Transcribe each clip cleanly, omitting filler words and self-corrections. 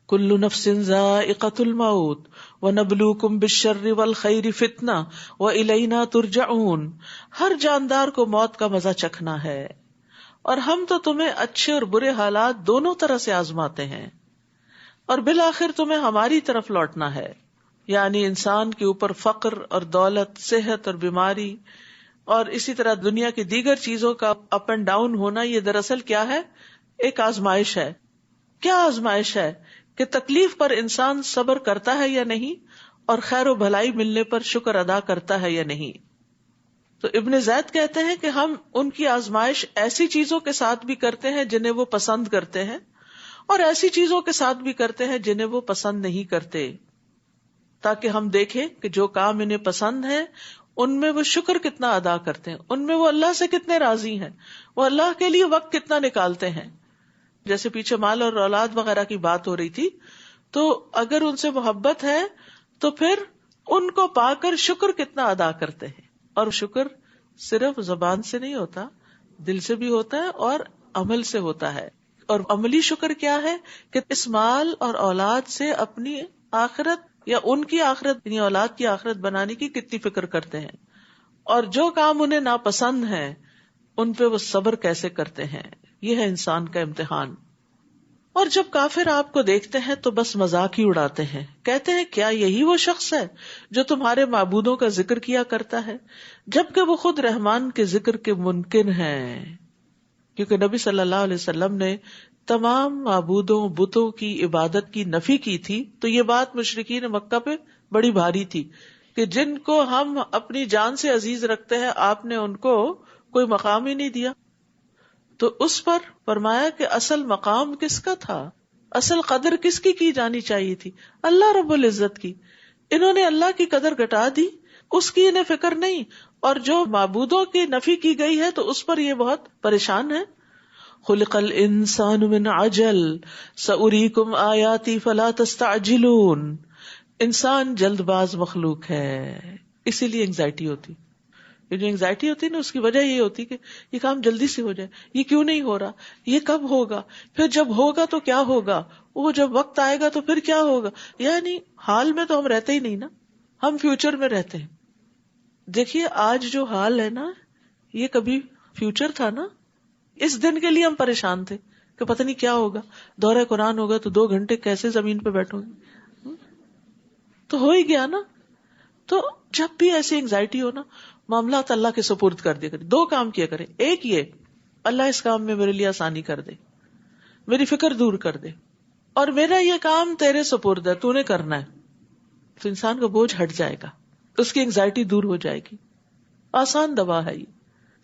کل نفس ذائقۃ الموت ونبلوکم بالشر والخیر فتنہ والینا ترجعون. ہر جاندار کو موت کا مزہ چکھنا ہے اور ہم تو تمہیں اچھے اور برے حالات دونوں طرح سے آزماتے ہیں اور بالآخر تمہیں ہماری طرف لوٹنا ہے. یعنی انسان کے اوپر فقر اور دولت، صحت اور بیماری اور اسی طرح دنیا کی دیگر چیزوں کا اپ اینڈ ڈاؤن ہونا، یہ دراصل کیا ہے؟ ایک آزمائش ہے. کیا آزمائش ہے؟ کہ تکلیف پر انسان صبر کرتا ہے یا نہیں، اور خیر و بھلائی ملنے پر شکر ادا کرتا ہے یا نہیں. تو ابن زید کہتے ہیں کہ ہم ان کی آزمائش ایسی چیزوں کے ساتھ بھی کرتے ہیں جنہیں وہ پسند کرتے ہیں، اور ایسی چیزوں کے ساتھ بھی کرتے ہیں جنہیں وہ پسند نہیں کرتے، تاکہ ہم دیکھیں کہ جو کام انہیں پسند ہے ان میں وہ شکر کتنا ادا کرتے ہیں، ان میں وہ اللہ سے کتنے راضی ہیں، وہ اللہ کے لیے وقت کتنا نکالتے ہیں. جیسے پیچھے مال اور اولاد وغیرہ کی بات ہو رہی تھی، تو اگر ان سے محبت ہے تو پھر ان کو پا کر شکر کتنا ادا کرتے ہیں. اور شکر صرف زبان سے نہیں ہوتا، دل سے بھی ہوتا ہے اور عمل سے ہوتا ہے. اور عملی شکر کیا ہے؟ کہ اس مال اور اولاد سے اپنی آخرت یا ان کی آخرت، یعنی اولاد کی آخرت بنانے کی کتنی فکر کرتے ہیں، اور جو کام انہیں ناپسند ہیں ان پہ وہ صبر کیسے کرتے ہیں. یہ ہے انسان کا امتحان. اور جب کافر آپ کو دیکھتے ہیں تو بس مذاق ہی اڑاتے ہیں، کہتے ہیں کیا یہی وہ شخص ہے جو تمہارے معبودوں کا ذکر کیا کرتا ہے، جبکہ وہ خود رحمان کے ذکر کے منکر ہیں. کیونکہ نبی صلی اللہ علیہ وسلم نے تمام معبودوں، بتوں کی عبادت کی نفی کی تھی، تو یہ بات مشرکین مکہ پہ بڑی بھاری تھی کہ جن کو ہم اپنی جان سے عزیز رکھتے ہیں آپ نے ان کو کوئی مقام ہی نہیں دیا. تو اس پر فرمایا کہ اصل مقام کس کا تھا، اصل قدر کس کی جانی چاہیے تھی؟ اللہ رب العزت کی. انہوں نے اللہ کی قدر گھٹا دی، اس کی انہیں فکر نہیں، اور جو معبودوں کی نفی کی گئی ہے تو اس پر یہ بہت پریشان ہے. خلق الانسان من عجل سأریکم آیاتی فلا تستعجلون. انسان جلد باز مخلوق ہے، اسی لیے انگزائٹی ہوتی. یہ جو انگزائٹی ہوتی ہے نا، اس کی وجہ یہ ہوتی کہ یہ کام جلدی سے ہو جائے، یہ کیوں نہیں ہو رہا، یہ کب ہوگا، پھر جب ہوگا تو کیا ہوگا، وہ جب وقت آئے گا تو پھر کیا ہوگا. یعنی حال میں تو ہم رہتے ہی نہیں نا، ہم فیوچر میں رہتے ہیں. دیکھیے آج جو حال ہے نا، یہ کبھی فیوچر تھا نا. اس دن کے لیے ہم پریشان تھے کہ پتہ نہیں کیا ہوگا، دورہ قرآن ہوگا تو 2 گھنٹے کیسے زمین پہ بیٹھوں گے، تو ہو ہی گیا نا. تو جب بھی ایسی انگزائٹی ہو نا، معاملات اللہ کے سپرد کر دیا کرے. 2 کام کیا کرے، ایک یہ اللہ اس کام میں میرے لیے آسانی کر دے، میری فکر دور کر دے، اور میرا یہ کام تیرے سپرد ہے، تو نے کرنا ہے. تو انسان کا بوجھ ہٹ جائے گا، اس کی انگزائٹی دور ہو جائے گی. آسان دوا ہے یہ.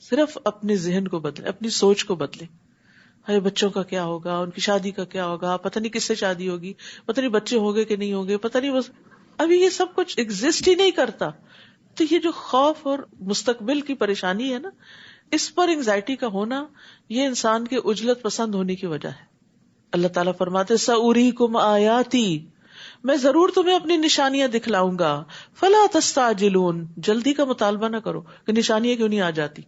صرف اپنے ذہن کو بدلے، اپنی سوچ کو بدلے. ہے بچوں کا کیا ہوگا، ان کی شادی کا کیا ہوگا، پتہ نہیں کس سے شادی ہوگی، پتہ نہیں بچے ہوں گے کہ نہیں ہوں گے، پتہ نہیں. بس ابھی یہ سب کچھ ایگزسٹ ہی نہیں کرتا. تو یہ جو خوف اور مستقبل کی پریشانی ہے نا، اس پر انگزائٹی کا ہونا، یہ انسان کے عجلت پسند ہونے کی وجہ ہے. اللہ تعالیٰ فرماتے سأریکم آیاتی، میں ضرور تمہیں اپنی نشانیاں دکھلاؤں گا. فلا تستعجلون، جلدی کا مطالبہ نہ کرو کہ نشانیاں کیوں نہیں آ جاتی.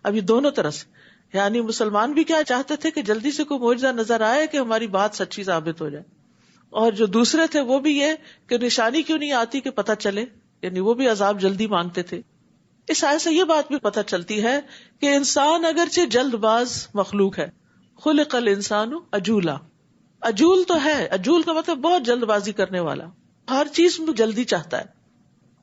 اب یہ دونوں طرح سے، یعنی مسلمان بھی کیا چاہتے تھے کہ جلدی سے کوئی معجزہ نظر آئے کہ ہماری بات سچی ثابت ہو جائے، اور جو دوسرے تھے وہ بھی یہ کہ نشانی کیوں نہیں آتی کہ پتہ چلے، یعنی وہ بھی عذاب جلدی مانگتے تھے. اس آیت سے یہ بات بھی پتہ چلتی ہے کہ انسان اگرچہ جلد باز مخلوق ہے. خلق الانسان عجولا، عجول تو ہے، عجول کا مطلب بہت جلد بازی کرنے والا، ہر چیز میں جلدی چاہتا ہے.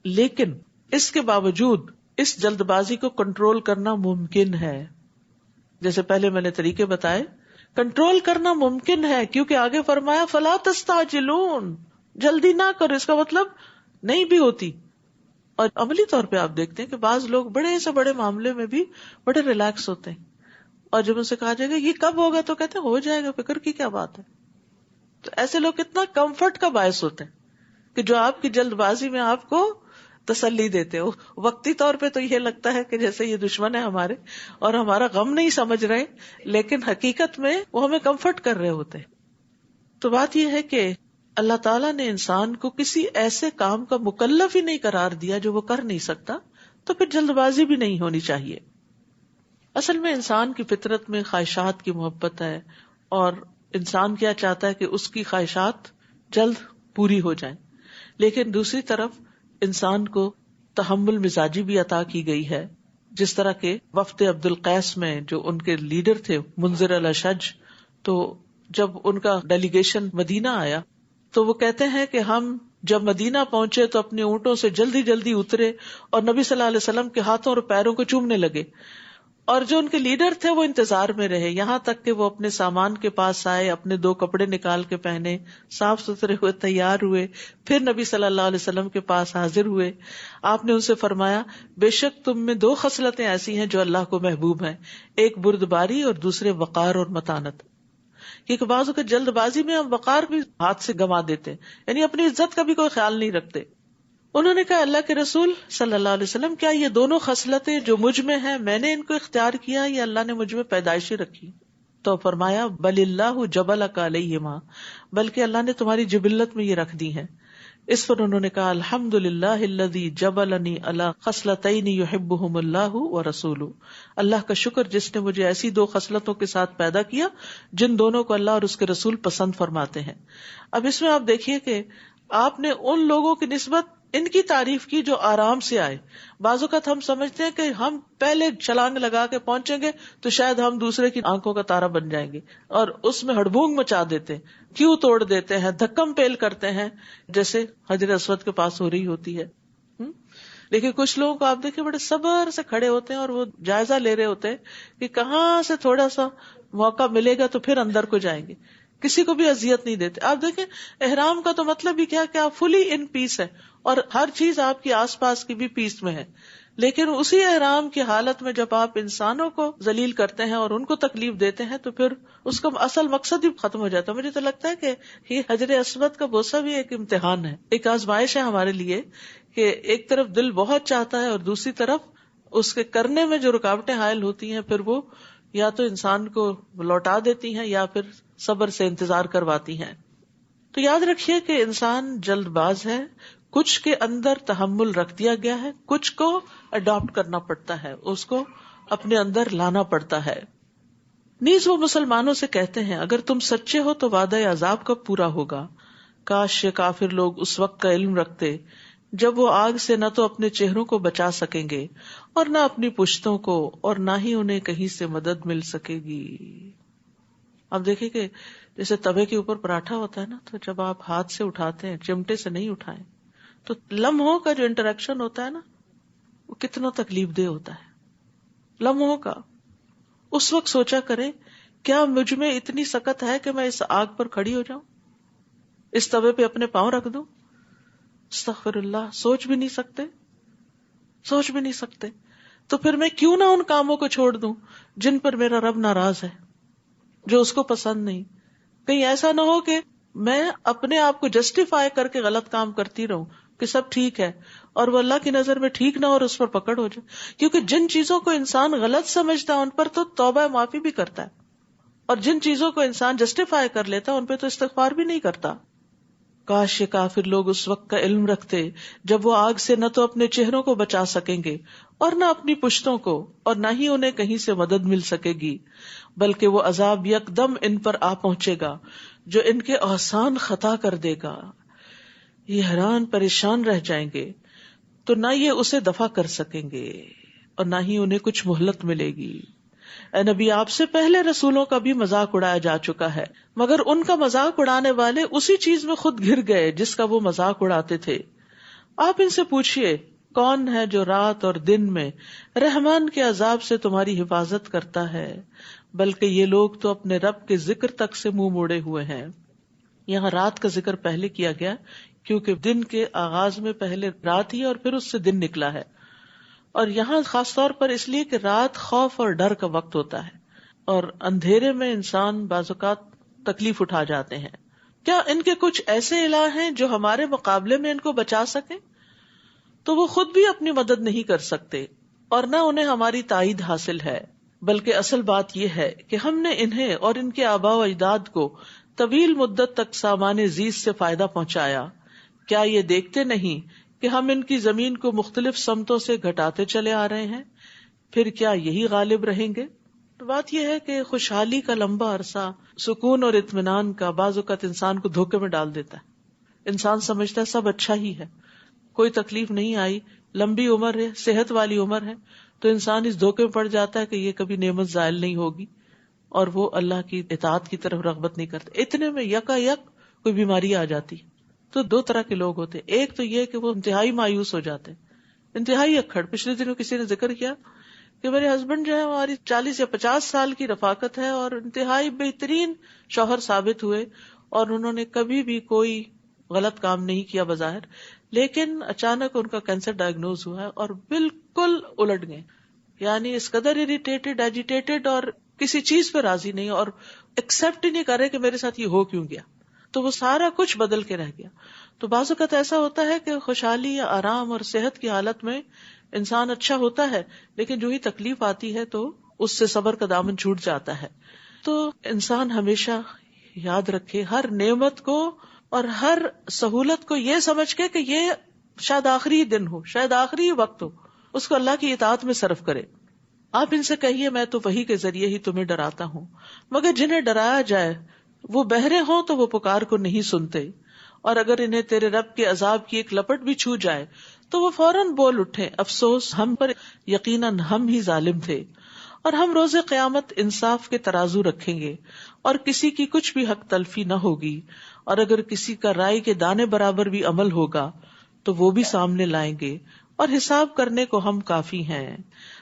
لیکن اس کے باوجود اس جلد بازی کو کنٹرول کرنا ممکن ہے. جیسے پہلے میں نے طریقے بتائے، کنٹرول کرنا ممکن ہے، کیونکہ آگے فرمایا فلا تستعجلون، جلدی نہ کرو. اس کا مطلب نہیں بھی ہوتی. اور عملی طور پہ آپ دیکھتے ہیں کہ بعض لوگ بڑے سے بڑے معاملے میں بھی بڑے ریلیکس ہوتے ہیں، اور جب ان سے کہا جائے گا یہ کب ہوگا تو کہتے ہیں ہو جائے گا، فکر کی کیا بات ہے. تو ایسے لوگ کتنا کمفرٹ کا باعث ہوتے ہیں کہ جو آپ کی جلد بازی میں آپ کو تسلی دیتے ہو. وقتی طور پہ تو یہ لگتا ہے کہ جیسے یہ دشمن ہے ہمارے اور ہمارا غم نہیں سمجھ رہے، لیکن حقیقت میں وہ ہمیں کمفرٹ کر رہے ہوتے. تو بات یہ ہے کہ اللہ تعالیٰ نے انسان کو کسی ایسے کام کا مکلف ہی نہیں قرار دیا جو وہ کر نہیں سکتا، تو پھر جلد بازی بھی نہیں ہونی چاہیے. اصل میں انسان کی فطرت میں خواہشات کی محبت ہے، اور انسان کیا چاہتا ہے کہ اس کی خواہشات جلد پوری ہو جائیں. لیکن دوسری طرف انسان کو تحمل مزاجی بھی عطا کی گئی ہے، جس طرح کے وفد عبد القیس میں جو ان کے لیڈر تھے منذر الاشج، تو جب ان کا ڈیلیگیشن مدینہ آیا تو وہ کہتے ہیں کہ ہم جب مدینہ پہنچے تو اپنے اونٹوں سے جلدی جلدی اترے اور نبی صلی اللہ علیہ وسلم کے ہاتھوں اور پیروں کو چومنے لگے، اور جو ان کے لیڈر تھے وہ انتظار میں رہے، یہاں تک کہ وہ اپنے سامان کے پاس آئے، اپنے 2 کپڑے نکال کے پہنے، صاف ستھرے ہوئے، تیار ہوئے، پھر نبی صلی اللہ علیہ وسلم کے پاس حاضر ہوئے. آپ نے ان سے فرمایا بے شک تم میں 2 خصلتیں ایسی ہیں جو اللہ کو محبوب ہیں، ایک بردباری اور دوسرے وقار اور متانت. کیونکہ بعض اوقات جلد بازی میں ہم وقار بھی ہاتھ سے گنوا دیتے ہیں، یعنی اپنی عزت کا بھی کوئی خیال نہیں رکھتے. انہوں نے کہا اللہ کے رسول صلی اللہ علیہ وسلم کیا یہ دونوں خصلتیں جو مجھ میں ہیں میں نے ان کو اختیار کیا یا اللہ نے مجھ میں پیدائشی رکھی؟ تو فرمایا بل اللہ جبلک علیہما، بلکہ اللہ نے تمہاری جبلت میں یہ رکھ دی ہیں. اس پر انہوں نے کہا الحمدللہ الذی جبلنی علی خصلتین یحبہم اللہ ورسولہ، اللہ کا شکر جس نے مجھے ایسی 2 خصلتوں کے ساتھ پیدا کیا جن دونوں کو اللہ اور اس کے رسول پسند فرماتے ہیں. اب اس میں آپ دیکھیے کہ آپ نے ان لوگوں کی نسبت ان کی تعریف کی جو آرام سے آئے. بعض اوقات ہم سمجھتے ہیں کہ ہم پہلے چھلانگ لگا کے پہنچیں گے تو شاید ہم دوسرے کی آنکھوں کا تارا بن جائیں گے اور اس میں ہڑبونگ مچا دیتے ہیں، کیوں توڑ دیتے ہیں، دھکم پیل کرتے ہیں، جیسے حجر اسود کے پاس ہو رہی ہوتی ہے. لیکن کچھ لوگوں کو آپ دیکھیں بڑے صبر سے کھڑے ہوتے ہیں اور وہ جائزہ لے رہے ہوتے ہیں کہ کہاں سے تھوڑا سا موقع ملے گا تو پھر اندر کو جائیں گے، کسی کو بھی اذیت نہیں دیتے. آپ دیکھیں احرام کا تو مطلب ہی کیا کہ آپ فلی ان پیس ہے اور ہر چیز آپ کی آس پاس کی بھی پیس میں ہے. لیکن اسی احرام کی حالت میں جب آپ انسانوں کو ذلیل کرتے ہیں اور ان کو تکلیف دیتے ہیں تو پھر اس کا اصل مقصد ہی ختم ہو جاتا ہے. مجھے تو لگتا ہے کہ یہ حجر اسود کا بوسہ بھی ایک امتحان ہے، ایک آزمائش ہے ہمارے لیے کہ ایک طرف دل بہت چاہتا ہے اور دوسری طرف اس کے کرنے میں جو رکاوٹیں حائل ہوتی ہیں پھر وہ یا تو انسان کو لوٹا دیتی ہیں یا پھر صبر سے انتظار کرواتی ہیں. تو یاد رکھیے کہ انسان جلد باز ہے، کچھ کے اندر تحمل رکھ دیا گیا ہے، کچھ کو اڈاپٹ کرنا پڑتا ہے، اس کو اپنے اندر لانا پڑتا ہے. نیز وہ مسلمانوں سے کہتے ہیں اگر تم سچے ہو تو وعدہ عذاب کب پورا ہوگا؟ کاش یہ کافر لوگ اس وقت کا علم رکھتے جب وہ آگ سے نہ تو اپنے چہروں کو بچا سکیں گے اور نہ اپنی پشتوں کو، اور نہ ہی انہیں کہیں سے مدد مل سکے گی. اب دیکھیں کہ جیسے توے کے اوپر پراٹھا ہوتا ہے نا، تو جب آپ ہاتھ سے اٹھاتے ہیں، چمٹے سے نہیں اٹھائیں، تو لمحوں کا جو انٹریکشن ہوتا ہے نا وہ کتنا تکلیف دہ ہوتا ہے. لمحوں کا اس وقت سوچا کریں کیا مجھ میں اتنی سکت ہے کہ میں اس آگ پر کھڑی ہو جاؤں، اس توے پہ اپنے پاؤں رکھ دوں؟ استغفر اللہ، سوچ بھی نہیں سکتے. تو پھر میں کیوں نہ ان کاموں کو چھوڑ دوں جن پر میرا رب ناراض ہے، جو اس کو پسند نہیں. کہیں ایسا نہ ہو کہ میں اپنے آپ کو جسٹیفائی کر کے غلط کام کرتی رہوں کہ سب ٹھیک ہے اور وہ اللہ کی نظر میں ٹھیک نہ ہو اور اس پر پکڑ ہو جائے. کیونکہ جن چیزوں کو انسان غلط سمجھتا ہے ان پر تو توبہ معافی بھی کرتا ہے، اور جن چیزوں کو انسان جسٹیفائی کر لیتا ہے ان پہ تو استغفار بھی نہیں کرتا. کاش یہ کافر لوگ اس وقت کا علم رکھتے جب وہ آگ سے نہ تو اپنے چہروں کو بچا سکیں گے اور نہ اپنی پشتوں کو، اور نہ ہی انہیں کہیں سے مدد مل سکے گی، بلکہ وہ عذاب یکدم ان پر آ پہنچے گا جو ان کے احسان خطا کر دے گا. یہ حیران پریشان رہ جائیں گے تو نہ یہ اسے دفع کر سکیں گے اور نہ ہی انہیں کچھ مہلت ملے گی. اے نبی، آپ سے پہلے رسولوں کا بھی مذاق اڑایا جا چکا ہے، مگر ان کا مذاق اڑانے والے اسی چیز میں خود گر گئے جس کا وہ مذاق اڑاتے تھے. آپ ان سے پوچھئے کون ہے جو رات اور دن میں رحمان کے عذاب سے تمہاری حفاظت کرتا ہے، بلکہ یہ لوگ تو اپنے رب کے ذکر تک سے منہ موڑے ہوئے ہیں. یہاں رات کا ذکر پہلے کیا گیا کیونکہ دن کے آغاز میں پہلے رات ہی اور پھر اس سے دن نکلا ہے، اور یہاں خاص طور پر اس لیے کہ رات خوف اور ڈر کا وقت ہوتا ہے اور اندھیرے میں انسان بعض اوقات تکلیف اٹھا جاتے ہیں. کیا ان کے کچھ ایسے الہ ہیں جو ہمارے مقابلے میں ان کو بچا سکیں؟ تو وہ خود بھی اپنی مدد نہیں کر سکتے اور نہ انہیں ہماری تائید حاصل ہے، بلکہ اصل بات یہ ہے کہ ہم نے انہیں اور ان کے آباء و اجداد کو طویل مدت تک سامان زیست سے فائدہ پہنچایا. کیا یہ دیکھتے نہیں کہ ہم ان کی زمین کو مختلف سمتوں سے گھٹاتے چلے آ رہے ہیں؟ پھر کیا یہی غالب رہیں گے؟ تو بات یہ ہے کہ خوشحالی کا لمبا عرصہ، سکون اور اطمینان کا، بعض اوقات انسان کو دھوکے میں ڈال دیتا ہے. انسان سمجھتا ہے سب اچھا ہی ہے، کوئی تکلیف نہیں آئی، لمبی عمر ہے، صحت والی عمر ہے، تو انسان اس دھوکے میں پڑ جاتا ہے کہ یہ کبھی نعمت زائل نہیں ہوگی، اور وہ اللہ کی اطاعت کی طرف رغبت نہیں کرتے. اتنے میں یک کوئی بیماری آ جاتی. تو دو طرح کے لوگ ہوتے، ایک تو یہ کہ وہ انتہائی مایوس ہو جاتے ہیں، انتہائی اکھڑ. پچھلے دنوں کسی نے ذکر کیا کہ میرے ہسبینڈ جو ہے ہماری 40 یا 50 سال کی رفاقت ہے اور انتہائی بہترین شوہر ثابت ہوئے، اور انہوں نے کبھی بھی کوئی غلط کام نہیں کیا بظاہر، لیکن اچانک ان کا کینسر ڈائگنوز ہوا ہے اور بالکل الٹ گئے. یعنی اس قدر اریٹیٹڈ، ایجیٹیٹڈ، اور کسی چیز پہ راضی نہیں، اور ایکسپٹ ہی نہیں کر رہے کہ میرے ساتھ یہ ہو کیوں گیا. تو وہ سارا کچھ بدل کے رہ گیا. تو بعض اوقات ایسا ہوتا ہے کہ خوشحالی یا آرام اور صحت کی حالت میں انسان اچھا ہوتا ہے، لیکن جو ہی تکلیف آتی ہے تو اس سے صبر کا دامن چھوٹ جاتا ہے. تو انسان ہمیشہ یاد رکھے ہر نعمت کو اور ہر سہولت کو یہ سمجھ کے کہ یہ شاید آخری دن ہو، شاید آخری وقت ہو، اس کو اللہ کی اطاعت میں صرف کرے. آپ ان سے کہیے میں تو وحی کے ذریعے ہی تمہیں ڈراتا ہوں، مگر جنہیں ڈرایا جائے وہ بہرے ہوں تو وہ پکار کو نہیں سنتے، اور اگر انہیں تیرے رب کے عذاب کی ایک لپٹ بھی چھو جائے تو وہ فوراً بول اٹھے افسوس ہم پر، یقیناً ہم ہی ظالم تھے. اور ہم روز قیامت انصاف کے ترازو رکھیں گے اور کسی کی کچھ بھی حق تلفی نہ ہوگی، اور اگر کسی کا رائے کے دانے برابر بھی عمل ہوگا تو وہ بھی سامنے لائیں گے، اور حساب کرنے کو ہم کافی ہیں.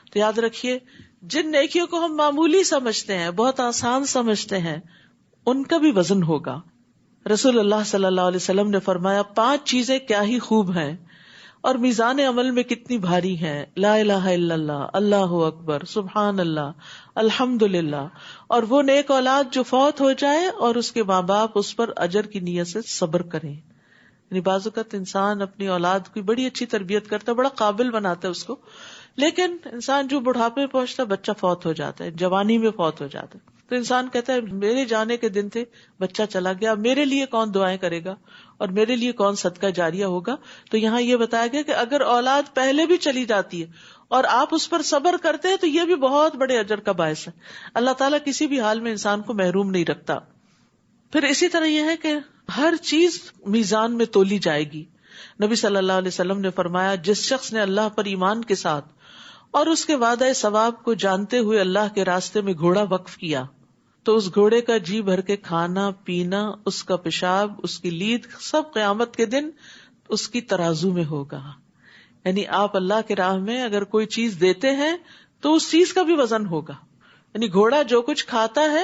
تو یاد رکھیے جن نیکیوں کو ہم معمولی سمجھتے ہیں، بہت آسان سمجھتے ہیں، ان کا بھی وزن ہوگا. رسول اللہ صلی اللہ علیہ وسلم نے فرمایا 5 چیزیں کیا ہی خوب ہیں اور میزان عمل میں کتنی بھاری ہیں، لا الہ الا اللہ، اللہ اکبر، سبحان اللہ، الحمدللہ، اور وہ نیک اولاد جو فوت ہو جائے اور اس کے ماں باپ اس پر اجر کی نیت سے صبر کریں. یعنی بعض اوقات انسان اپنی اولاد کی بڑی اچھی تربیت کرتا ہے، بڑا قابل بناتا ہے اس کو، لیکن انسان جو بڑھاپے میں پہنچتا ہے بچہ فوت ہو جاتا ہے، جوانی میں فوت ہو جاتا ہے. تو انسان کہتا ہے میرے جانے کے دن تھے، بچہ چلا گیا، میرے لیے کون دعائیں کرے گا اور میرے لیے کون صدقہ جاریہ ہوگا. تو یہاں یہ بتایا گیا کہ اگر اولاد پہلے بھی چلی جاتی ہے اور آپ اس پر صبر کرتے ہیں تو یہ بھی بہت بڑے اجر کا باعث ہے. اللہ تعالیٰ کسی بھی حال میں انسان کو محروم نہیں رکھتا. پھر اسی طرح یہ ہے کہ ہر چیز میزان میں تولی جائے گی. نبی صلی اللہ علیہ وسلم نے فرمایا جس شخص نے اللہ پر ایمان کے ساتھ اور اس کے وعدہ ثواب کو جانتے ہوئے اللہ کے راستے میں گھوڑا وقف کیا تو اس گھوڑے کا جی بھر کے کھانا پینا، اس کا پیشاب، اس کی لید، سب قیامت کے دن اس کی ترازو میں ہوگا. یعنی آپ اللہ کے راہ میں اگر کوئی چیز دیتے ہیں تو اس چیز کا بھی وزن ہوگا. یعنی گھوڑا جو کچھ کھاتا ہے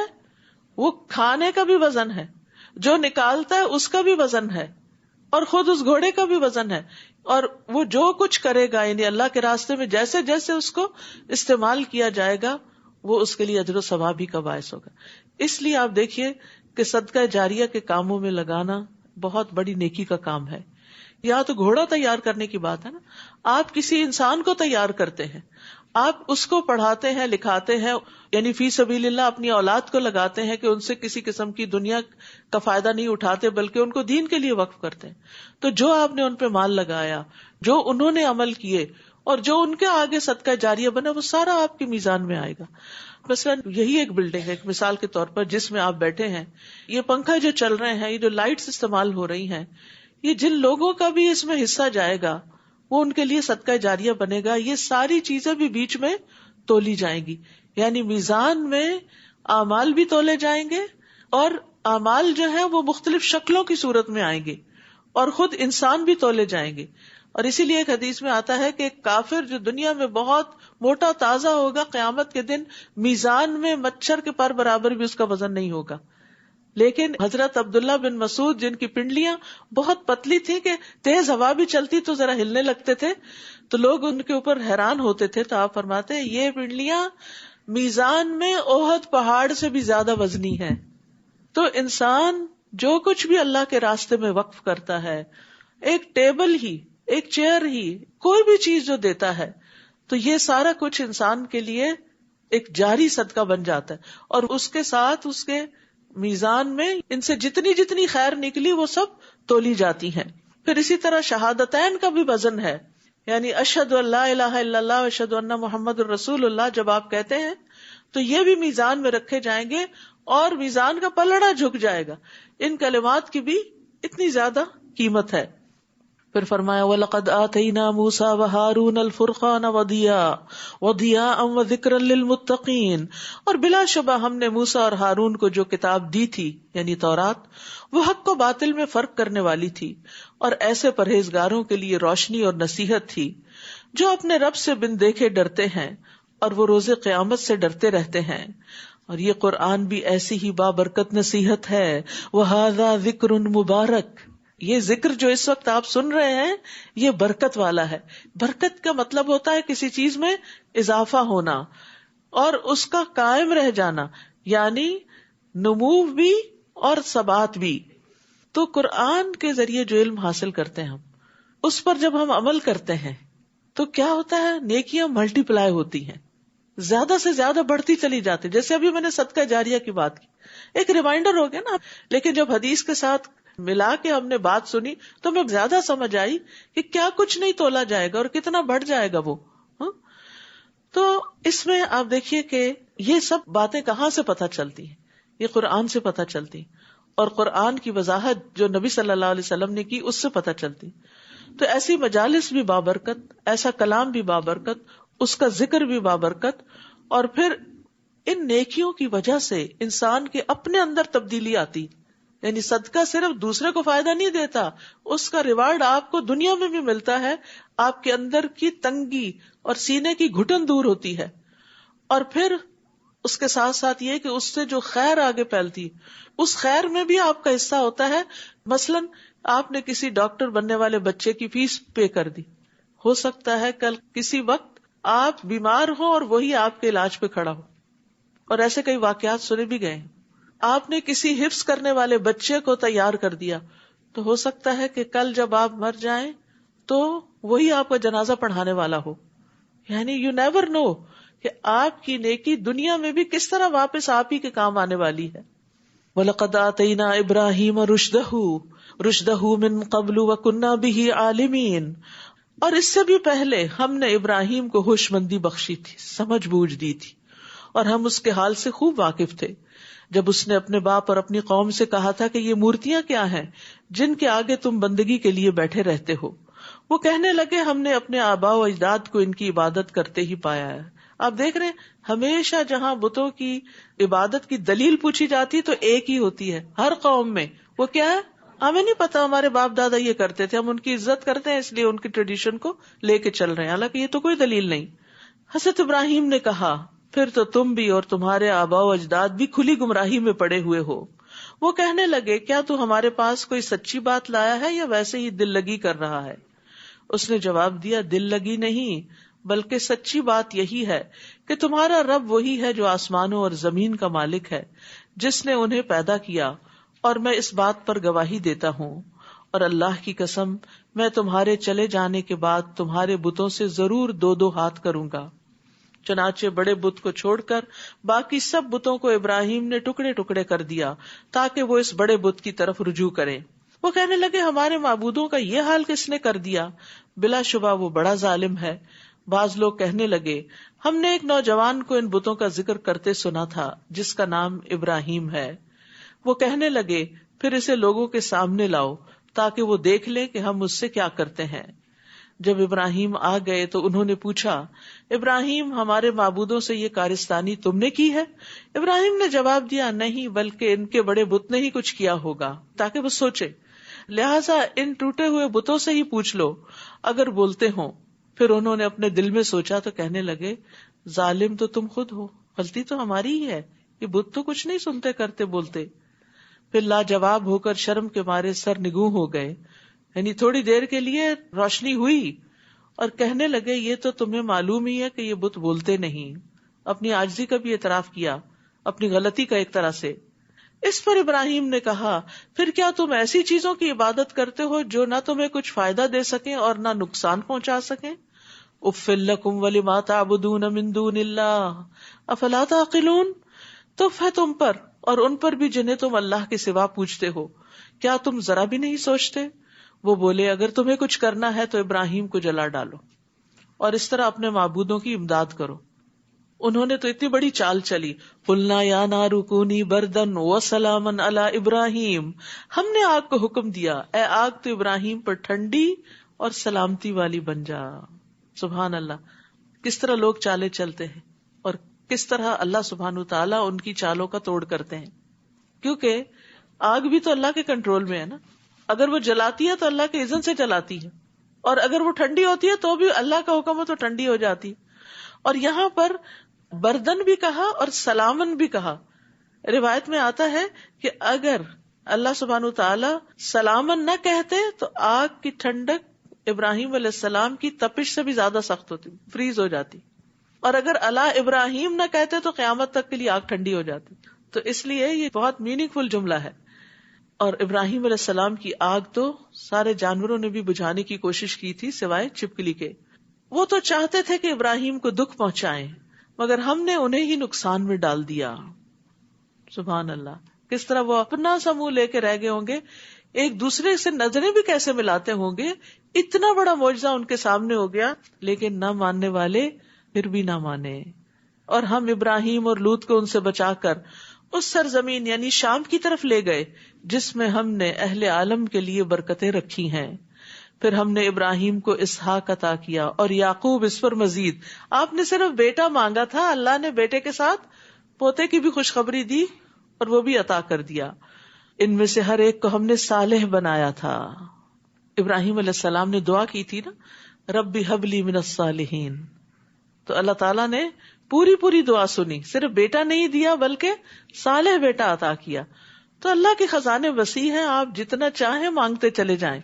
وہ کھانے کا بھی وزن ہے، جو نکالتا ہے اس کا بھی وزن ہے، اور خود اس گھوڑے کا بھی وزن ہے. اور وہ جو کچھ کرے گا یعنی اللہ کے راستے میں جیسے جیسے اس کو استعمال کیا جائے گا وہ اس کے لیے اجر و ثواب ہی کا باعث ہوگا. اس لیے آپ دیکھیے کہ صدقہ جاریہ کے کاموں میں لگانا بہت بڑی نیکی کا کام ہے. یا تو گھوڑا تیار کرنے کی بات ہے نا، آپ کسی انسان کو تیار کرتے ہیں، آپ اس کو پڑھاتے ہیں، لکھاتے ہیں، یعنی فی سبیل اللہ اپنی اولاد کو لگاتے ہیں کہ ان سے کسی قسم کی دنیا کا فائدہ نہیں اٹھاتے بلکہ ان کو دین کے لیے وقف کرتے ہیں. تو جو آپ نے ان پہ مال لگایا، جو انہوں نے عمل کیے اور جو ان کے آگے صدقہ جاریہ بنا، وہ سارا آپ کی میزان میں آئے گا. مثلا یہی ایک بلڈنگ ہے، ایک مثال کے طور پر جس میں آپ بیٹھے ہیں، یہ پنکھا جو چل رہے ہیں، یہ جو لائٹس استعمال ہو رہی ہیں، یہ جن لوگوں کا بھی اس میں حصہ جائے گا وہ ان کے لیے صدقہ جاریہ بنے گا. یہ ساری چیزیں بھی بیچ میں تولی جائیں گی. یعنی میزان میں اعمال بھی تولے جائیں گے اور اعمال جو ہیں وہ مختلف شکلوں کی صورت میں آئیں گے اور خود انسان بھی تولے جائیں گے. اور اسی لیے ایک حدیث میں آتا ہے کہ ایک کافر جو دنیا میں بہت موٹا تازہ ہوگا، قیامت کے دن میزان میں مچھر کے پر برابر بھی اس کا وزن نہیں ہوگا. لیکن حضرت عبداللہ بن مسعود جن کی پنڈلیاں بہت پتلی تھی کہ تیز ہوا بھی چلتی تو ذرا ہلنے لگتے تھے تو لوگ ان کے اوپر حیران ہوتے تھے. تو آپ فرماتے ہیں یہ پنڈلیاں میزان میں احد پہاڑ سے بھی زیادہ وزنی ہیں. تو انسان جو کچھ بھی اللہ کے راستے میں وقف کرتا ہے، ایک ٹیبل ہی، ایک چیئر ہی، کوئی بھی چیز جو دیتا ہے، تو یہ سارا کچھ انسان کے لیے ایک جاری صدقہ بن جاتا ہے اور اس کے ساتھ اس کے میزان میں ان سے جتنی جتنی خیر نکلی وہ سب تولی جاتی ہیں. پھر اسی طرح شہادتین کا بھی وزن ہے، یعنی اشہد ان لا الہ الا اللہ اشہد ان محمد الرسول اللہ جب آپ کہتے ہیں تو یہ بھی میزان میں رکھے جائیں گے اور میزان کا پلڑا جھک جائے گا. ان کلمات کی بھی اتنی زیادہ قیمت ہے. پھر فرمایا وَلَقَدْ آتَيْنَا مُوسَى وَهَارُونَ الْفُرْقَانَ وَضِيَاءً وَذِكْرًا لِلْمُتَّقِينَ، اور بلا شبہ ہم نے موسیٰ اور ہارون کو جو کتاب دی تھی یعنی تورات، وہ حق و باطل میں فرق کرنے والی تھی اور ایسے پرہیزگاروں کے لیے روشنی اور نصیحت تھی جو اپنے رب سے بن دیکھے ڈرتے ہیں اور وہ روز قیامت سے ڈرتے رہتے ہیں. اور یہ قرآن بھی ایسی ہی بابرکت نصیحت ہے. وَهَذَا ذِكْرٌ مُبَارَک، یہ ذکر جو اس وقت آپ سن رہے ہیں یہ برکت والا ہے. برکت کا مطلب ہوتا ہے کسی چیز میں اضافہ ہونا اور اس کا قائم رہ جانا، یعنی نمو بھی اور ثبات بھی. تو قرآن کے ذریعے جو علم حاصل کرتے ہیں ہم، اس پر جب ہم عمل کرتے ہیں تو کیا ہوتا ہے، نیکیاں ملٹی پلائی ہوتی ہیں، زیادہ سے زیادہ بڑھتی چلی جاتی. جیسے ابھی میں نے صدقہ جاریہ کی بات کی، ایک ریمائنڈر ہو گیا نا، لیکن جب حدیث کے ساتھ ملا کے ہم نے بات سنی تو ہمیں زیادہ سمجھ آئی کہ کیا کچھ نہیں تولا جائے گا اور کتنا بڑھ جائے گا وہ. تو اس میں آپ دیکھیے کہ یہ سب باتیں کہاں سے پتہ چلتی ہیں، یہ قرآن سے پتہ چلتی، اور قرآن کی وضاحت جو نبی صلی اللہ علیہ وسلم نے کی اس سے پتہ چلتی. تو ایسی مجالس بھی بابرکت، ایسا کلام بھی بابرکت، اس کا ذکر بھی بابرکت. اور پھر ان نیکیوں کی وجہ سے انسان کے اپنے اندر تبدیلی آتی، یعنی صدقہ صرف دوسرے کو فائدہ نہیں دیتا، اس کا ریوارڈ آپ کو دنیا میں بھی ملتا ہے. آپ کے اندر کی تنگی اور سینے کی گھٹن دور ہوتی ہے، اور پھر اس کے ساتھ ساتھ یہ کہ اس سے جو خیر آگے پھیلتی، اس خیر میں بھی آپ کا حصہ ہوتا ہے. مثلاً آپ نے کسی ڈاکٹر بننے والے بچے کی فیس پے کر دی، ہو سکتا ہے کل کسی وقت آپ بیمار ہو اور وہی آپ کے علاج پہ کھڑا ہو، اور ایسے کئی واقعات سنے بھی گئے ہیں. آپ نے کسی حفظ کرنے والے بچے کو تیار کر دیا تو ہو سکتا ہے کہ کل جب آپ مر جائیں تو وہی آپ کا جنازہ پڑھانے والا ہو. یعنی یو نیور نو کہ آپ کی نیکی دنیا میں بھی کس طرح واپس آپ ہی کے کام آنے والی ہے. وَلَقَدْ آتَيْنَا إِبْرَاهِيمَ رُشْدَهُ مِن قَبْلُ وَكُنَّا بِهِ عَالِمِينَ، اور اس سے بھی پہلے ہم نے ابراہیم کو ہوش مندی بخشی تھی، سمجھ بوجھ دی تھی، اور ہم اس کے حال سے خوب واقف تھے جب اس نے اپنے باپ اور اپنی قوم سے کہا تھا کہ یہ مورتیاں کیا ہیں جن کے آگے تم بندگی کے لیے بیٹھے رہتے ہو. وہ کہنے لگے ہم نے اپنے آباء و اجداد کو ان کی عبادت کرتے ہی پایا ہے. آپ دیکھ رہے ہیں ہمیشہ جہاں بتوں کی عبادت کی دلیل پوچھی جاتی ہے تو ایک ہی ہوتی ہے ہر قوم میں. وہ کیا ہے، ہمیں نہیں پتا، ہمارے باپ دادا یہ کرتے تھے، ہم ان کی عزت کرتے ہیں اس لیے ان کی ٹریڈیشن کو لے کے چل رہے ہیں، حالانکہ یہ تو کوئی دلیل نہیں. حضرت ابراہیم نے کہا پھر تو تم بھی اور تمہارے آباء و اجداد بھی کھلی گمراہی میں پڑے ہوئے ہو. وہ کہنے لگے کیا تو ہمارے پاس کوئی سچی بات لایا ہے یا ویسے ہی دل لگی کر رہا ہے؟ اس نے جواب دیا دل لگی نہیں بلکہ سچی بات یہی ہے کہ تمہارا رب وہی ہے جو آسمانوں اور زمین کا مالک ہے، جس نے انہیں پیدا کیا، اور میں اس بات پر گواہی دیتا ہوں، اور اللہ کی قسم میں تمہارے چلے جانے کے بعد تمہارے بتوں سے ضرور دو دو ہاتھ کروں گا. چنانچہ بڑے بت کو چھوڑ کر باقی سب بتوں کو ابراہیم نے ٹکڑے ٹکڑے کر دیا تاکہ وہ اس بڑے بت کی طرف رجوع کریں. وہ کہنے لگے ہمارے معبودوں کا یہ حال کس نے کر دیا؟ بلا شبہ وہ بڑا ظالم ہے. بعض لوگ کہنے لگے ہم نے ایک نوجوان کو ان بتوں کا ذکر کرتے سنا تھا جس کا نام ابراہیم ہے. وہ کہنے لگے پھر اسے لوگوں کے سامنے لاؤ تاکہ وہ دیکھ لیں کہ ہم اس سے کیا کرتے ہیں. جب ابراہیم آ گئے تو انہوں نے پوچھا ابراہیم ہمارے معبودوں سے یہ کارستانی تم نے کی ہے؟ ابراہیم نے جواب دیا نہیں بلکہ ان کے بڑے بت نے ہی کچھ کیا ہوگا تاکہ وہ سوچے، لہٰذا ان ٹوٹے ہوئے بتوں سے ہی پوچھ لو اگر بولتے ہوں. پھر انہوں نے اپنے دل میں سوچا تو کہنے لگے ظالم تو تم خود ہو، غلطی تو ہماری ہی ہے، یہ بت تو کچھ نہیں سنتے کرتے بولتے. پھر لاجواب ہو کر شرم کے مارے سر نگوں ہو گئے، یعنی تھوڑی دیر کے لیے روشنی ہوئی، اور کہنے لگے یہ تو تمہیں معلوم ہی ہے کہ یہ بت بولتے نہیں. اپنی عاجزی کا بھی اعتراف کیا، اپنی غلطی کا ایک طرح سے. اس پر ابراہیم نے کہا پھر کیا تم ایسی چیزوں کی عبادت کرتے ہو جو نہ تمہیں کچھ فائدہ دے سکیں اور نہ نقصان پہنچا سکیں؟ اُفٍّ لَكُمْ وَلِمَا تَعْبُدُونَ مِن دُونِ اللَّهِ أَفَلَا تَعْقِلُونَ، تف ہے تم پر اور ان پر بھی جنہیں تم اللہ کے سوا پوچھتے ہو، کیا تم ذرا بھی نہیں سوچتے؟ وہ بولے اگر تمہیں کچھ کرنا ہے تو ابراہیم کو جلا ڈالو اور اس طرح اپنے معبودوں کی امداد کرو. انہوں نے تو اتنی بڑی چال چلی، قلنا یا نار کونی بردن وسلاما علی ابراہیم، ہم نے آگ کو حکم دیا اے آگ تو ابراہیم پر ٹھنڈی اور سلامتی والی بن جا. سبحان اللہ، کس طرح لوگ چالیں چلتے ہیں اور کس طرح اللہ سبحانہ تعالیٰ ان کی چالوں کا توڑ کرتے ہیں. کیونکہ آگ بھی تو اللہ کے کنٹرول میں ہے نا، اگر وہ جلاتی ہے تو اللہ کے اذن سے جلاتی ہے، اور اگر وہ ٹھنڈی ہوتی ہے تو بھی اللہ کا حکم ہو تو ٹھنڈی ہو جاتی ہے. اور یہاں پر بردن بھی کہا اور سلامن بھی کہا. روایت میں آتا ہے کہ اگر اللہ سبحانہ تعالیٰ سلامن نہ کہتے تو آگ کی ٹھنڈک ابراہیم علیہ السلام کی تپش سے بھی زیادہ سخت ہوتی، فریز ہو جاتی، اور اگر اللہ ابراہیم نہ کہتے تو قیامت تک کے لیے آگ ٹھنڈی ہو جاتی. تو اس لیے یہ بہت میننگ فل جملہ ہے. اور ابراہیم علیہ السلام کی آگ تو سارے جانوروں نے بھی بجھانے کی کوشش کی تھی سوائے چھپکلی کے. وہ تو چاہتے تھے کہ ابراہیم کو دکھ پہنچائیں، مگر ہم نے انہیں ہی نقصان میں ڈال دیا. سبحان اللہ، کس طرح وہ اپنا سا منہ لے کے رہ گئے ہوں گے، ایک دوسرے سے نظریں بھی کیسے ملاتے ہوں گے. اتنا بڑا معجزہ ان کے سامنے ہو گیا، لیکن نہ ماننے والے پھر بھی نہ مانے. اور ہم ابراہیم اور لوط کو ان سے بچا کر اس سرزمین یعنی شام کی طرف لے گئے جس میں ہم نے اہل عالم کے لیے برکتیں رکھی ہیں. پھر ہم نے ابراہیم کو اسحاق عطا کیا اور یعقوب اس پر مزید. آپ نے صرف بیٹا مانگا تھا، اللہ نے بیٹے کے ساتھ پوتے کی بھی خوشخبری دی اور وہ بھی عطا کر دیا. ان میں سے ہر ایک کو ہم نے صالح بنایا تھا. ابراہیم علیہ السلام نے دعا کی تھی نا، رب ہب لی من الصالحین، تو اللہ تعالیٰ نے پوری دعا سنی، صرف بیٹا نہیں دیا بلکہ صالح بیٹا عطا کیا. تو اللہ کے خزانے وسیع ہیں، آپ جتنا چاہیں مانگتے چلے جائیں.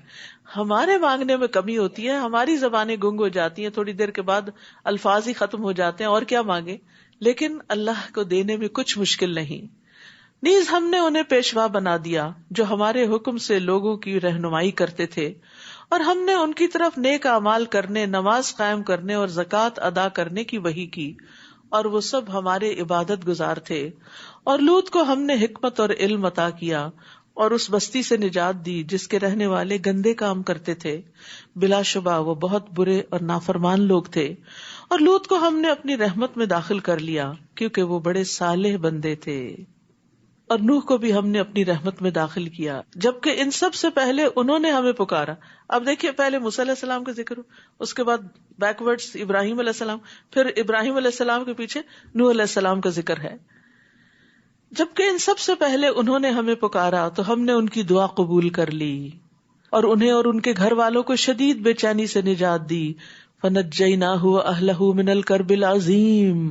ہمارے مانگنے میں کمی ہوتی ہے، ہماری زبانیں گنگ ہو جاتی ہیں، تھوڑی دیر کے بعد الفاظ ہی ختم ہو جاتے ہیں، اور کیا مانگے. لیکن اللہ کو دینے میں کچھ مشکل نہیں. نیز ہم نے انہیں پیشوا بنا دیا جو ہمارے حکم سے لوگوں کی رہنمائی کرتے تھے، اور ہم نے ان کی طرف نیک اعمال کرنے، نماز قائم کرنے اور زکوٰۃ ادا کرنے کی وحی کی، اور وہ سب ہمارے عبادت گزار تھے. اور لوط کو ہم نے حکمت اور علم عطا کیا اور اس بستی سے نجات دی جس کے رہنے والے گندے کام کرتے تھے. بلا شبہ وہ بہت برے اور نافرمان لوگ تھے. اور لوط کو ہم نے اپنی رحمت میں داخل کر لیا کیونکہ وہ بڑے صالح بندے تھے. اور نوح کو بھی ہم نے اپنی رحمت میں داخل کیا جبکہ ان سب سے پہلے انہوں نے ہمیں پکارا. اب دیکھیے، پہلے موسیٰ علیہ السلام کا ذکر، اس کے بعد بیکورڈز ابراہیم علیہ السلام، پھر ابراہیم علیہ السلام کے پیچھے نوح علیہ السلام کا ذکر ہے. جبکہ ان سب سے پہلے انہوں نے ہمیں پکارا تو ہم نے ان کی دعا قبول کر لی اور انہیں اور ان کے گھر والوں کو شدید بے چینی سے نجات دی. فنجیناہ واہلہ من الکرب العظیم.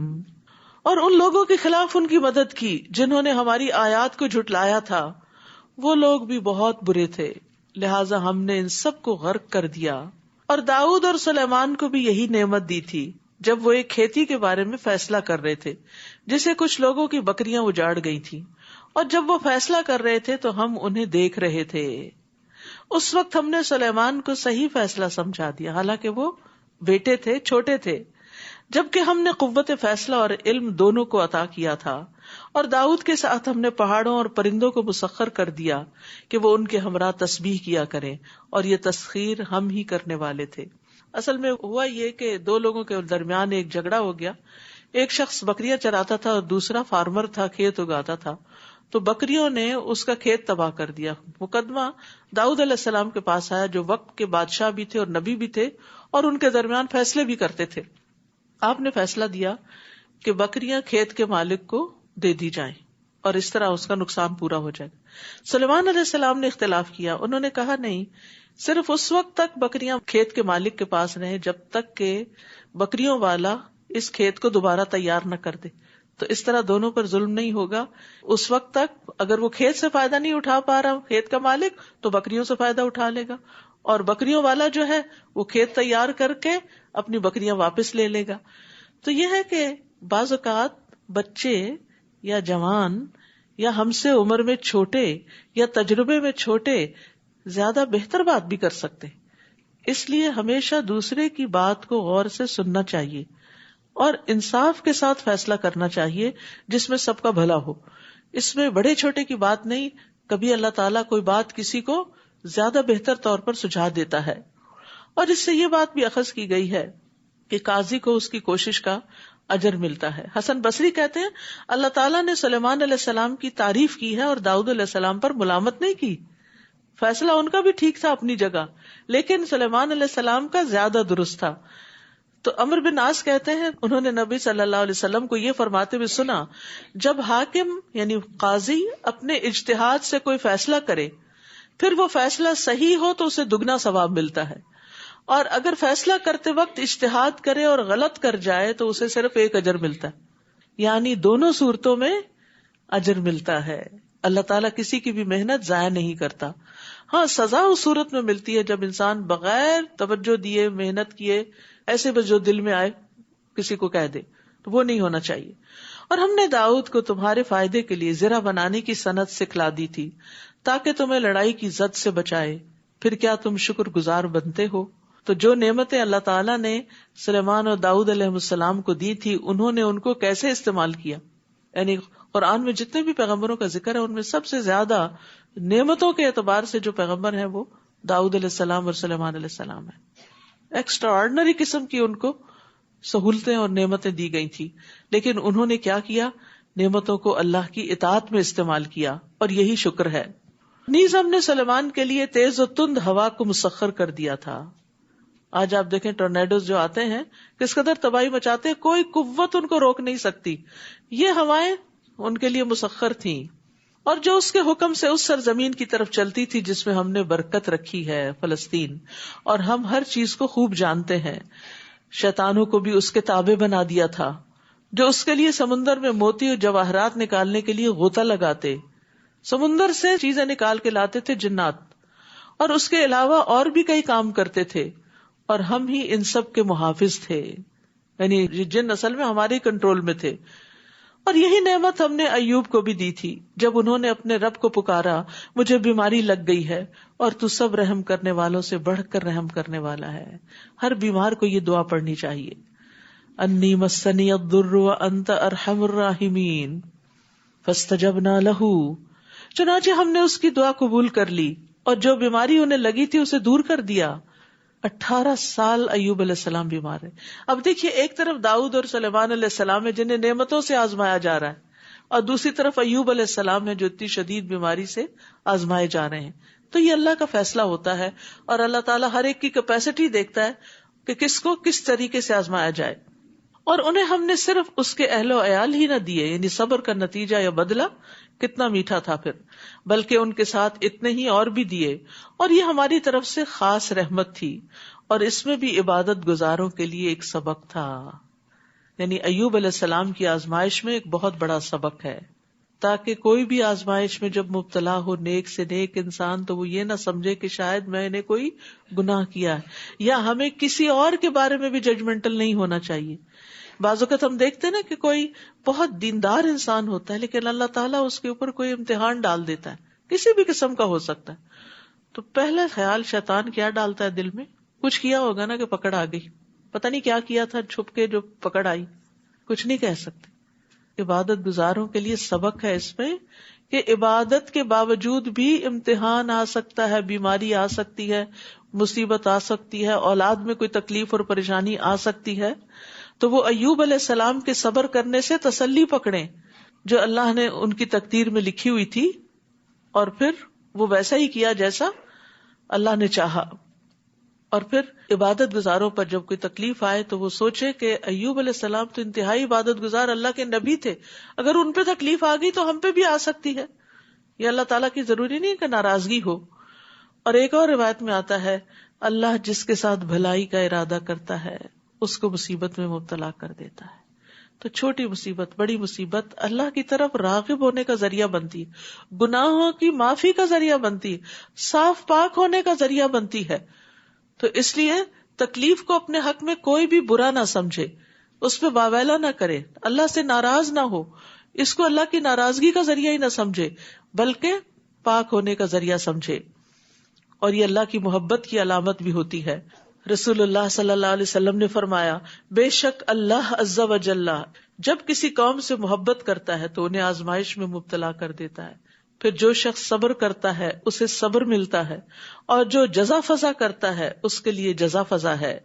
اور ان لوگوں کے خلاف ان کی مدد کی جنہوں نے ہماری آیات کو جھٹلایا تھا، وہ لوگ بھی بہت برے تھے، لہٰذا ہم نے ان سب کو غرق کر دیا. اور داؤد اور سلیمان کو بھی یہی نعمت دی تھی جب وہ ایک کھیتی کے بارے میں فیصلہ کر رہے تھے جسے کچھ لوگوں کی بکریاں اجاڑ گئی تھیں، اور جب وہ فیصلہ کر رہے تھے تو ہم انہیں دیکھ رہے تھے. اس وقت ہم نے سلیمان کو صحیح فیصلہ سمجھا دیا، حالانکہ وہ بیٹے تھے، چھوٹے تھے، جبکہ ہم نے قوت فیصلہ اور علم دونوں کو عطا کیا تھا. اور داؤد کے ساتھ ہم نے پہاڑوں اور پرندوں کو مسخر کر دیا کہ وہ ان کے ہمراہ تسبیح کیا کریں، اور یہ تسخیر ہم ہی کرنے والے تھے. اصل میں ہوا یہ کہ دو لوگوں کے درمیان ایک جھگڑا ہو گیا. ایک شخص بکریاں چراتا تھا اور دوسرا فارمر تھا، کھیت اگاتا تھا. تو بکریوں نے اس کا کھیت تباہ کر دیا. مقدمہ داؤد علیہ السلام کے پاس آیا جو وقت کے بادشاہ بھی تھے اور نبی بھی تھے اور ان کے درمیان فیصلے بھی کرتے تھے. آپ نے فیصلہ دیا کہ بکریاں کھیت کے مالک کو دے دی جائیں اور اس طرح اس کا نقصان پورا ہو جائے. سلیمان علیہ السلام نے اختلاف کیا. انہوں نے کہا نہیں، صرف اس وقت تک بکریاں کھیت کے مالک کے پاس رہیں جب تک کہ بکریوں والا اس کھیت کو دوبارہ تیار نہ کر دے. تو اس طرح دونوں پر ظلم نہیں ہوگا. اس وقت تک اگر وہ کھیت سے فائدہ نہیں اٹھا پا رہا کھیت کا مالک، تو بکریوں سے فائدہ اٹھا لے گا، اور بکریوں والا جو ہے وہ کھیت تیار کر کے اپنی بکریاں واپس لے لے گا. تو یہ ہے کہ بعض اوقات بچے یا جوان یا ہم سے عمر میں چھوٹے یا تجربے میں چھوٹے زیادہ بہتر بات بھی کر سکتے. اس لیے ہمیشہ دوسرے کی بات کو غور سے سننا چاہیے اور انصاف کے ساتھ فیصلہ کرنا چاہیے جس میں سب کا بھلا ہو. اس میں بڑے چھوٹے کی بات نہیں. کبھی اللہ تعالیٰ کوئی بات کسی کو زیادہ بہتر طور پر سجھا دیتا ہے. اور اس سے یہ بات بھی اخذ کی گئی ہے کہ قاضی کو اس کی کوشش کا اجر ملتا ہے. حسن بصری کہتے ہیں اللہ تعالیٰ نے سلیمان علیہ السلام کی تعریف کی ہے اور داؤد علیہ السلام پر ملامت نہیں کی. فیصلہ ان کا بھی ٹھیک تھا اپنی جگہ، لیکن سلیمان علیہ السلام کا زیادہ درست تھا. تو عمرو بن عاص کہتے ہیں انہوں نے نبی صلی اللہ علیہ وسلم کو یہ فرماتے ہوئے سنا، جب حاکم یعنی قاضی اپنے اجتہاد سے کوئی فیصلہ کرے پھر وہ فیصلہ صحیح ہو تو اسے دگنا ثواب ملتا ہے، اور اگر فیصلہ کرتے وقت اجتہاد کرے اور غلط کر جائے تو اسے صرف ایک اجر ملتا ہے. یعنی دونوں صورتوں میں اجر ملتا ہے. اللہ تعالیٰ کسی کی بھی محنت ضائع نہیں کرتا. ہاں، سزا اس صورت میں ملتی ہے جب انسان بغیر توجہ دیے محنت کیے ایسے بس جو دل میں آئے کسی کو کہہ دے، تو وہ نہیں ہونا چاہیے. اور ہم نے داؤد کو تمہارے فائدے کے لیے زرہ بنانے کی صنعت سکھلا دی تھی تاکہ تمہیں لڑائی کی زد سے بچائے. پھر کیا تم شکر گزار بنتے ہو؟ تو جو نعمتیں اللہ تعالیٰ نے سلیمان اور داؤد علیہ السلام کو دی تھی انہوں نے ان کو کیسے استعمال کیا. یعنی قرآن میں جتنے بھی پیغمبروں کا ذکر ہے ان میں سب سے زیادہ نعمتوں کے اعتبار سے جو پیغمبر ہیں وہ داؤد علیہ السلام اور سلیمان علیہ السلام ہیں. ایکسٹرا آرڈنری قسم کی ان کو سہولتیں اور نعمتیں دی گئی تھی، لیکن انہوں نے کیا کیا؟ نعمتوں کو اللہ کی اطاعت میں استعمال کیا، اور یہی شکر ہے. نیز ہم نے سلیمان کے لیے تیز و تند ہوا کو مسخر کر دیا تھا. آج آپ دیکھیں ٹورنیڈوز جو آتے ہیں کس قدر تباہی مچاتے ہیں، کوئی قوت ان کو روک نہیں سکتی. یہ ہوائیں ان کے لیے مسخر تھیں، اور جو اس کے حکم سے اس سرزمین کی طرف چلتی تھی جس میں ہم نے برکت رکھی ہے، فلسطین، اور ہم ہر چیز کو خوب جانتے ہیں. شیطانوں کو بھی اس کے تابع بنا دیا تھا جو اس کے لیے سمندر میں موتی اور جواہرات نکالنے کے لیے غوطہ لگاتے. سمندر سے چیزیں نکال کے لاتے تھے جنات، اور اس کے علاوہ اور بھی کئی کام کرتے تھے، اور ہم ہی ان سب کے محافظ تھے. یعنی جن اصل میں ہمارے کنٹرول میں تھے. اور یہی نعمت ہم نے ایوب کو بھی دی تھی جب انہوں نے اپنے رب کو پکارا، مجھے بیماری لگ گئی ہے اور تو سب رحم کرنے والوں سے بڑھ کر رحم کرنے والا ہے. ہر بیمار کو یہ دعا پڑھنی چاہیے، انی مسنی الضر وانت ارحم الراحمین فاستجبنا لہ. چنانچہ ہم نے اس کی دعا قبول کر لی اور جو بیماری انہیں لگی تھی اسے دور کر دیا. 18 سال ایوب علیہ السلام بیمار ہے. اب دیکھیے، ایک طرف داؤد اور سلیمان علیہ السلام ہے جنہیں نعمتوں سے آزمایا جا رہا ہے، اور دوسری طرف ایوب علیہ السلام ہے جو اتنی شدید بیماری سے آزمائے جا رہے ہیں. تو یہ اللہ کا فیصلہ ہوتا ہے، اور اللہ تعالیٰ ہر ایک کی کیپیسٹی دیکھتا ہے کہ کس کو کس طریقے سے آزمایا جائے. اور انہیں ہم نے صرف اس کے اہل و عیال ہی نہ دیے، یعنی صبر کا نتیجہ یا بدلہ کتنا میٹھا تھا پھر، بلکہ ان کے ساتھ اتنے ہی اور بھی دیے. اور یہ ہماری طرف سے خاص رحمت تھی، اور اس میں بھی عبادت گزاروں کے لیے ایک سبق تھا. یعنی ایوب علیہ السلام کی آزمائش میں ایک بہت بڑا سبق ہے، تاکہ کوئی بھی آزمائش میں جب مبتلا ہو نیک سے نیک انسان تو وہ یہ نہ سمجھے کہ شاید میں نے کوئی گناہ کیا ہے، یا ہمیں کسی اور کے بارے میں بھی ججمنٹل نہیں ہونا چاہیے. بعض اوقات ہم دیکھتے ہیں نا کہ کوئی بہت دیندار انسان ہوتا ہے لیکن اللہ تعالیٰ اس کے اوپر کوئی امتحان ڈال دیتا ہے، کسی بھی قسم کا ہو سکتا ہے. تو پہلا خیال شیطان کیا ڈالتا ہے دل میں؟ کچھ کیا ہوگا نا کہ پکڑ آ گئی، پتہ نہیں کیا کیا تھا چھپ کے جو پکڑ آئی. کچھ نہیں کہہ سکتے. عبادت گزاروں کے لیے سبق ہے اس میں کہ عبادت کے باوجود بھی امتحان آ سکتا ہے، بیماری آ سکتی ہے، مصیبت آ سکتی ہے، اولاد میں کوئی تکلیف اور پریشانی آ سکتی ہے. تو وہ ایوب علیہ السلام کے صبر کرنے سے تسلی پکڑیں جو اللہ نے ان کی تقدیر میں لکھی ہوئی تھی، اور پھر وہ ویسا ہی کیا جیسا اللہ نے چاہا. اور پھر عبادت گزاروں پر جب کوئی تکلیف آئے تو وہ سوچے کہ ایوب علیہ السلام تو انتہائی عبادت گزار اللہ کے نبی تھے، اگر ان پہ تکلیف آ گئی تو ہم پہ بھی آ سکتی ہے. یہ اللہ تعالیٰ کی ضروری نہیں کہ ناراضگی ہو. اور ایک اور روایت میں آتا ہے اللہ جس کے ساتھ بھلائی کا ارادہ کرتا ہے اس کو مصیبت میں مبتلا کر دیتا ہے. تو چھوٹی مصیبت بڑی مصیبت اللہ کی طرف راغب ہونے کا ذریعہ بنتی ہے، گناہوں کی معافی کا ذریعہ بنتی ہے، صاف پاک ہونے کا ذریعہ بنتی ہے. تو اس لیے تکلیف کو اپنے حق میں کوئی بھی برا نہ سمجھے، اس پہ واویلا نہ کرے، اللہ سے ناراض نہ ہو، اس کو اللہ کی ناراضگی کا ذریعہ ہی نہ سمجھے بلکہ پاک ہونے کا ذریعہ سمجھے. اور یہ اللہ کی محبت کی علامت بھی ہوتی ہے. رسول اللہ صلی اللہ علیہ وسلم نے فرمایا، بے شک اللہ عز و جل جب کسی قوم سے محبت کرتا ہے تو انہیں آزمائش میں مبتلا کر دیتا ہے، پھر جو شخص صبر کرتا ہے اسے صبر ملتا ہے، اور جو جزا فضا کرتا ہے اس کے لیے جزا فضا ہے.